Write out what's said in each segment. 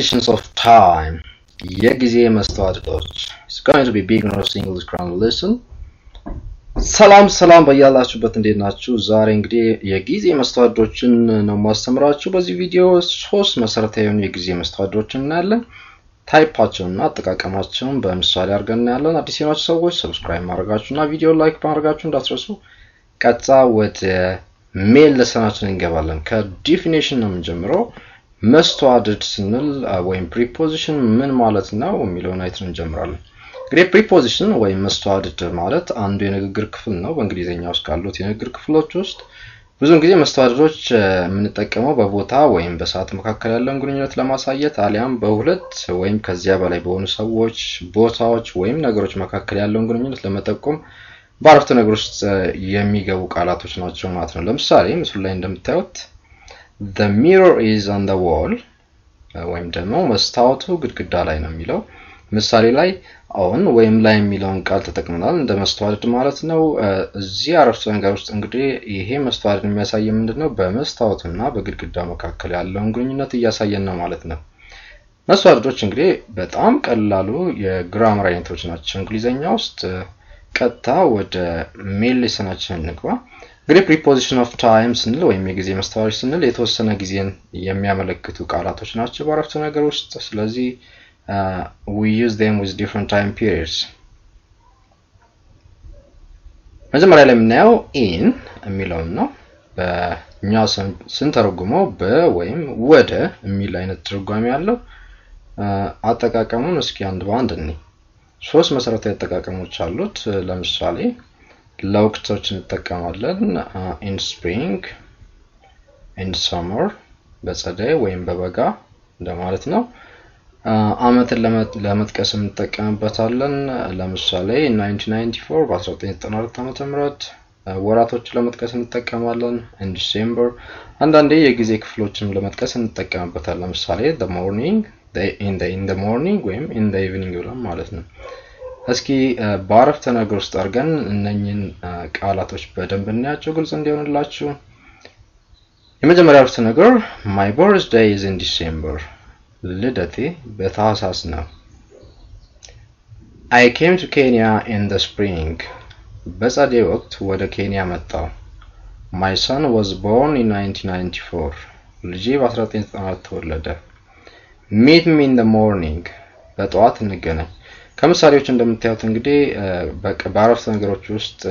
Definitions of time. የጊዜ መስተዋድዶች. It's going to be beginner's English grammar lesson. ሰላም በያላችሁበት እንዴት ናችሁ? ዛሬ እንግዲህ የጊዜ መስተዋድዶችን ነው ማስተምራችሁ። በዚህ ቪዲዮ ሶስት መሰረታዊ የሆኑ የጊዜ መስተዋድዶችን እናያለን። ታይፓቸውንና አጠቃቀማቸውን በምሳሌ አድርገን እናያለን። አዲስ የሆናችሁ ሰዎች ሰብስክራይብ ማድረጋችሁና ቪዲዮ ላይክ ማድረጋችሁን እንዳትረሱ። ቀጥታ ወደ ሜል ለሰናችን እንገባለን። ከዲፊኒሽን ነው የምንጀምረው። መስተዋድድ ስንል ወይም ፕሪፖዚሽን ምን ማለት ነው የሚለውን አይተን እንጀምራለን። እንግዲህ ፕሪፖዚሽን ወይም መስተዋድድ ማለት አንዱ የንግግር ክፍል ነው። በእንግሊዘኛ ውስጥ ካሉት የንግግር ክፍሎች ውስጥ ብዙውን ጊዜ መስተዋድዶች የምንጠቀመው በቦታ ወይም በሰዓት መካከል ያለውን ግንኙነት ለማሳየት አሊያም በሁለት ወይም ከዚያ በላይ በሆኑ ሰዎች፣ ቦታዎች ወይም ነገሮች መካከል ያለውን ግንኙነት ለመጠቆም በአረፍተ ነገር ውስጥ የሚገቡ ቃላቶች ናቸው ማለት ነው። ለምሳሌ ምስሉ ላይ እንደምታዩት the mirror is on the wall ወይም ደግሞ መስታወቱ ግድግዳ ላይ ነው የሚለው። ምሳሌ ላይ on ወይም ላይ የሚለውን ቃል ተጠቅመናል እንደ መስተዋድድ ማለት ነው። እዚህ አረፍተ ነገር ውስጥ እንግዲህ ይሄ መስተዋድድ የሚያሳየው ምንድነው? በመስታወቱና በግድግዳው መካከል ያለውን ግንኙነት እያሳየን ነው ማለት ነው። መስተዋድዶች እንግዲህ በጣም ቀላሉ የግራመር አይነቶች ናቸው። እንግሊዘኛ ውስጥ ቀጥታ ወደ ሜል ሌሰናችን እንግባ። እንግዲህ preposition of time ስንል ወይም የጊዜ መስተዋድድ ስንል የተወሰነ ጊዜን የሚያመለክቱ ቃላቶች ናቸው በአረፍተ ነገር ውስጥ። ስለዚህ we use them with different time periods. መጀመሪያ ላይ የምናየው in የሚለውን ነው። በእኛ ስንተረጉመው በወይም ወደ የሚል አይነት ትርጓሜ ያለው። አጠቃቀሙን እስኪ አንድ በአንድ እንይ። ሶስት መሰረታዊ አጠቃቀሞች አሉት። ለምሳሌ ለወቅቶች እንጠቀማለን። in spring, in summer በጸደይ ወይም በበጋ እንደማለት ነው። አመትን ለመጥቀስ እንጠቀምበታለን። ለምሳሌ 1994 በ1994 ዓመተ ምህረት ወራቶችን ለመጥቀስ እንጠቀማለን። in December አንዳንዴ የጊዜ ክፍሎችን ለመጥቀስ እንጠቀምበታለን። ለምሳሌ the morning, in the morning ወይም in the evening ብለን ማለት ነው። እስኪ በአረፍተ ነገር ውስጥ አድርገን እነኚህን ቃላቶች በደንብ እናያቸው ግልጽ እንዲሆንላችሁ። የመጀመሪያው አረፍተ ነገር my birthday is in December ልደቴ በታህሳስ ነው። I came to Kenya in the spring በጸደይ ወቅት ወደ ኬንያ መጣሁ። My son was born in 1994 ልጄ በ1994 ተወለደ። Meet me in the morning በጠዋት እንገናኝ። ከምሳሌዎች እንደምታዩት እንግዲህ በአረፍተ ነገሮች ውስጥ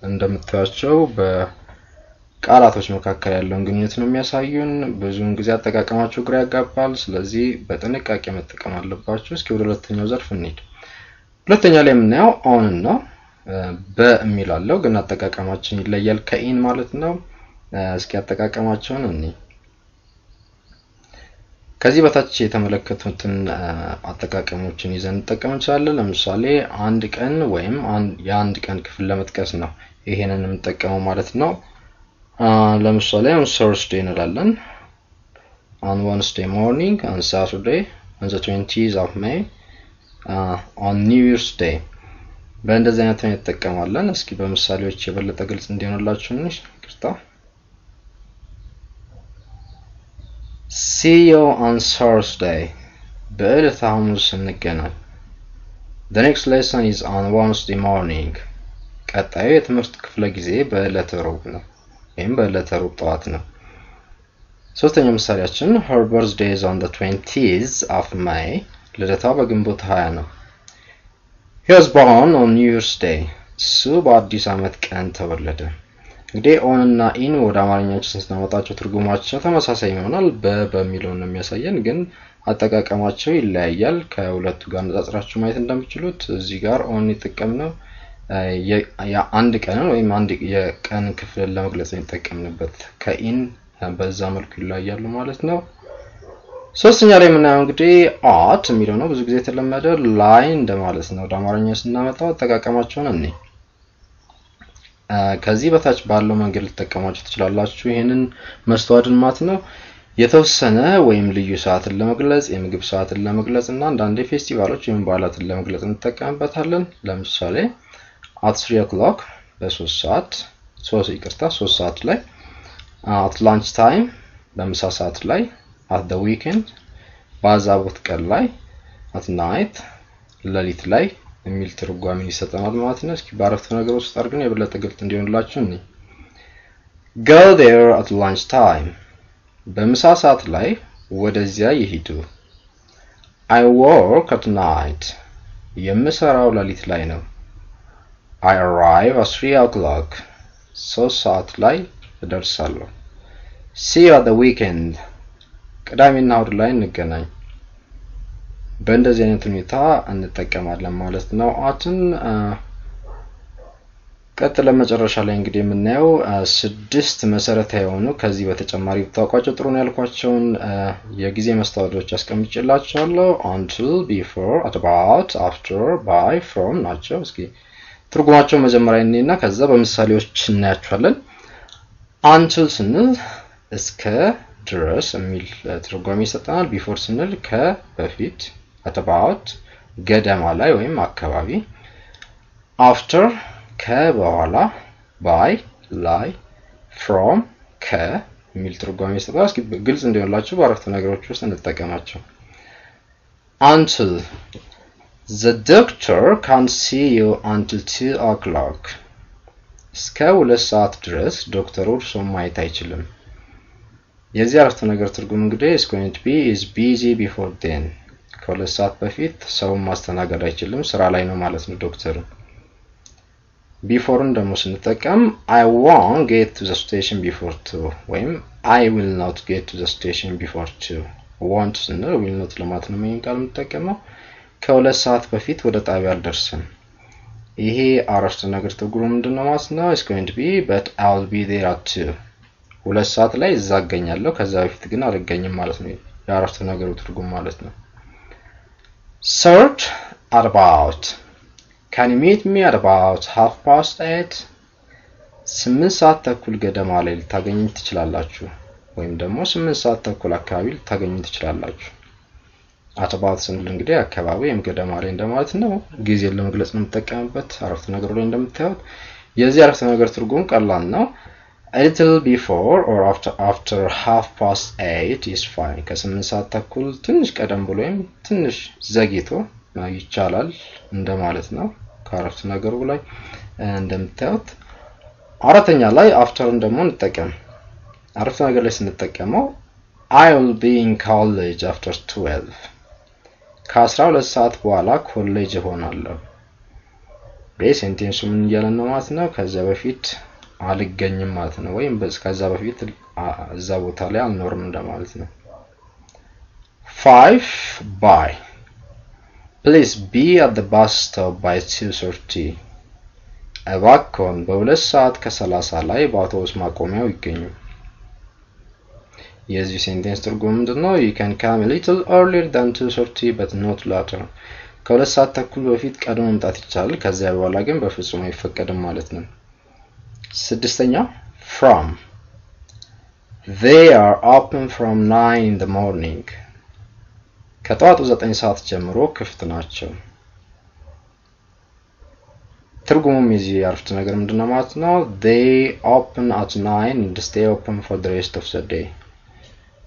እንደምታዩቸው በቃላቶች መካከል ያለውን ግንኙነት ነው የሚያሳዩን። ብዙውን ጊዜ አጠቃቀማቸው ግራ ያጋባል። ስለዚህ በጥንቃቄ መጠቀም አለባችሁ። እስኪ ወደ ሁለተኛው ዘርፍ እንሂድ። ሁለተኛ ላይ የምናየው on ነው። በሚል አለው ግን አጠቃቀማችን ይለያል ከin ማለት ነው። እስኪ አጠቃቀማቸውን እንይ። ከዚህ በታች የተመለከቱትን አጠቃቀሞችን ይዘን እንጠቀም እንችላለን። ለምሳሌ አንድ ቀን ወይም የአንድ ቀን ክፍል ለመጥቀስ ነው ይሄንን እንጠቀመው ማለት ነው። ለምሳሌ on Thursday እንላለን፣ on Wednesday morning, on Saturday, on the 20th of May, on New Year's Day በእንደዚህ አይነት ነው እንጠቀማለን። እስኪ በምሳሌዎች የበለጠ ግልጽ እንዲሆንላችሁ እንሽ ይቅርታ። See you on Thursday በዕለተ ሐሙስ እንገናኝ። The next lesson is on Wednesday morning ቀጣዩ የትምህርት ክፍለ ጊዜ በዕለተ ረቡዕ ነው ወይም በዕለተ ረቡዕ ጠዋት ነው። ሶስተኛው ምሳሌያችን her birthday is on the 20th of May ልደቷ በግንቦት 20 ነው። He was born on New Year's Day እሱ በአዲስ ዓመት ቀን ተወለደ። እንግዲህ on እና in ወደ አማርኛችን ስናመጣቸው ትርጉማቸው ተመሳሳይ ይሆናል። በሚለው ነው የሚያሳየን ግን አጠቃቀማቸው ይለያያል። ከሁለቱ ጋር አነጻጽራችሁ ማየት እንደምትችሉት እዚህ ጋር on የተጠቀምነው የአንድ ቀንን ወይም አንድ የቀን ክፍልን ለመግለጽ የተጠቀምንበት ከin በዛ መልኩ ይለያያሉ ማለት ነው። ሶስተኛ ላይ የምናየው እንግዲህ at የሚለው ነው። ብዙ ጊዜ የተለመደ ላይ እንደማለት ነው። ወደ አማርኛ ስናመጣው አጠቃቀማቸውን እንይ። ከዚህ በታች ባለው መንገድ ልትጠቀሟቸው ትችላላችሁ። ይሄንን መስተዋድድ ማለት ነው የተወሰነ ወይም ልዩ ሰዓትን ለመግለጽ፣ የምግብ ሰዓትን ለመግለጽ እና አንዳንዴ ፌስቲቫሎች ወይም በዓላትን ለመግለጽ እንጠቀምበታለን። ለምሳሌ at 3 o'clock በ3 ሰዓት ላይ at lunch time በምሳ ሰዓት ላይ at the weekend ባዛቦት ቀን ላይ at night ሌሊት ላይ የሚል ትርጓሜን ይሰጠናል ማለት ነው። እስኪ ባረፍተ ነገር ውስጥ አድርገን የበለጠ ግልጽ እንዲሆንላችሁ እንይ። go there at lunch time በምሳ ሰዓት ላይ ወደዚያ ይሂዱ። I work at night የምሰራው ሌሊት ላይ ነው። I arrive at 3 o'clock 3 ሰዓት ላይ እደርሳለሁ። see you at the weekend ቅዳሜና እሁድ ላይ እንገናኝ። በእንደዚህ አይነት ሁኔታ እንጠቀማለን ማለት ነው። አትን ቀጥለን መጨረሻ ላይ እንግዲህ የምናየው 6 መሰረታዊ የሆኑ ከዚህ በተጨማሪ ብታውቋቸው ጥሩ ነው ያልኳቸውን የጊዜ መስታወቶች አስቀምጬላችኋለሁ። until, before, at about, after, by, from ናቸው። እስኪ ትርጉማቸው መጀመሪያ እንይና ከዛ በምሳሌዎች እናያቸዋለን። until ስንል እስከ ድረስ የሚል ትርጓሜ ይሰጠናል። before ስንል ከበፊት፣ at about ገደማ ላይ ወይም አካባቢ፣ after ከበኋላ፣ by ላይ፣ from ከሚል ትርጓሜ ይሰጣል። እስኪ ግልጽ እንዲሆንላችሁ በአረፍተ ነገሮች ውስጥ እንጠቀማቸው። until the doctor can't see you until 2 o'clock እስከ 2 ሰዓት ድረስ ዶክተሩ እርሶን ማየት አይችልም። የዚህ አረፍተ ነገር ትርጉም እንግዲህ is going to be is busy before then ከ2 ሰዓት በፊት ሰውን ማስተናገድ አይችልም፣ ስራ ላይ ነው ማለት ነው ዶክተሩ። ቢፎርን ደግሞ ስንጠቀም I won't get to the station before 2 ወይም I will not get to the station before 2 want ስንል will not ለማለት ነው የሚል ቃል የምንጠቀመው። ከ2 ሰዓት በፊት ወደ ጣቢያ አልደርስም። ይሄ አረፍተ ነገር ትርጉሙ ምንድነው ማለት ነው? is going to be but I'll be there at 2 2 ሰዓት ላይ እዛ አገኛለሁ፣ ከዛ በፊት ግን አልገኝም ማለት ነው የአረፍተ ነገሩ ትርጉም ማለት ነው። search about can you meet me at about 8:30 8 ሰዓት ተኩል ገደማ ላይ ልታገኙኝ ትችላላችሁ ወይም ደግሞ 8 ሰዓት ተኩል አካባቢ ልታገኙኝ ትችላላችሁ። at about ስንል እንግዲህ አካባቢ ወይም ገደማ ላይ እንደማለት ነው። ጊዜን ለመግለጽ ነው የምንጠቀምበት አረፍተ ነገሩ ላይ እንደምታዩት። የዚህ አረፍተ ነገር ትርጉም ቀላል ነው። a little before or after 8:30 is fine ከ8 ሰዓት ተኩል ትንሽ ቀደም ብሎ ወይም ትንሽ ዘግይቶ ይቻላል እንደማለት ነው ከአረፍተ ነገሩ ላይ እንደምታዩት። አራተኛ ላይ afterን ደግሞ እንጠቀም። አረፍተ ነገር ላይ ስንጠቀመው I will be in college after 12 ከ12 ሰዓት በኋላ ኮሌጅ እሆናለሁ። በሴንቴንሱ ምን እያለ ነው ማለት ነው? ከዛ በፊት አልገኝም ማለት ነው፣ ወይም ከዛ በፊት እዛ ቦታ ላይ አልኖርም እንደማለት ነው። 5 by please be at the bus stop by 2:30 እባክዎን በ2 ሰዓት ከ30 ላይ በአውቶቡስ ማቆሚያው ይገኙ። የዚህ ሴንቴንስ ትርጉም ምንድነው? you can come a little earlier than 2:30 but not later ከ2 ሰዓት ተኩል በፊት ቀድሞ መምጣት ይቻላል፣ ከዚያ በኋላ ግን በፍጹም አይፈቀድም ማለት ነው። ስድስተኛ from they are open from 9 in the morning ከጠዋቱ 9 ሰዓት ጀምሮ ክፍት ናቸው። ትርጉሙም የዚህ አረፍተ ነገር ምንድነው ማለት ነው? they open at 9 and stay open for the rest of the day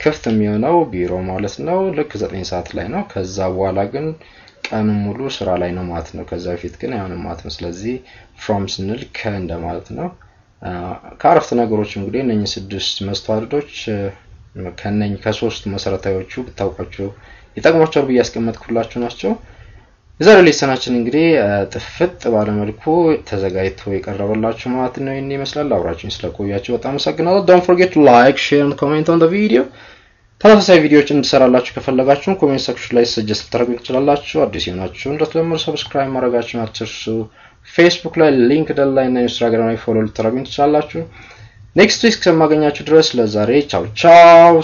ክፍት የሚሆነው ቢሮ ማለት ነው ልክ 9 ሰዓት ላይ ነው። ከዛ በኋላ ግን ቀኑን ሙሉ ስራ ላይ ነው ማለት ነው። ከዛ በፊት ግን አይሆንም ማለት ነው። ስለዚህ from ስንል እንደማለት ነው። ከአረፍተ ነገሮች እንግዲህ እነኚህ 6 መስተዋድዶች ከነኚህ ከ3 መሰረታዊዎቹ ብታውቋቸው ይጠቅማችኋል ብዬ ያስቀመጥኩላችሁ ናቸው። የዛሬ ሌሰናችን እንግዲህ ጥፍጥ ባለ መልኩ ተዘጋጅቶ የቀረበላችሁ ማለት ነው። ይሄን ይመስላል። አብራችሁኝ ስለቆያችሁ በጣም አመሰግናለሁ። don't forget to like, share and comment on the video። ተመሳሳይ ቪዲዮዎች እንድሰራላችሁ ከፈለጋችሁ ኮሜንት ሴክሽን ላይ ሰጀስት ልታደርጉኝ ትችላላችሁ። አዲስ የሆናችሁ እንደተለመደው ሰብስክራይብ ማድረጋችሁን አትርሱ። ፌስቡክ ላይ ሊንክድኢን ላይ እና ኢንስታግራም ላይ ፎሎ ልታደርጉኝ ትችላላችሁ። ኔክስት ዊክ እስከማገኛችሁ ድረስ ለዛሬ ቻው ቻው።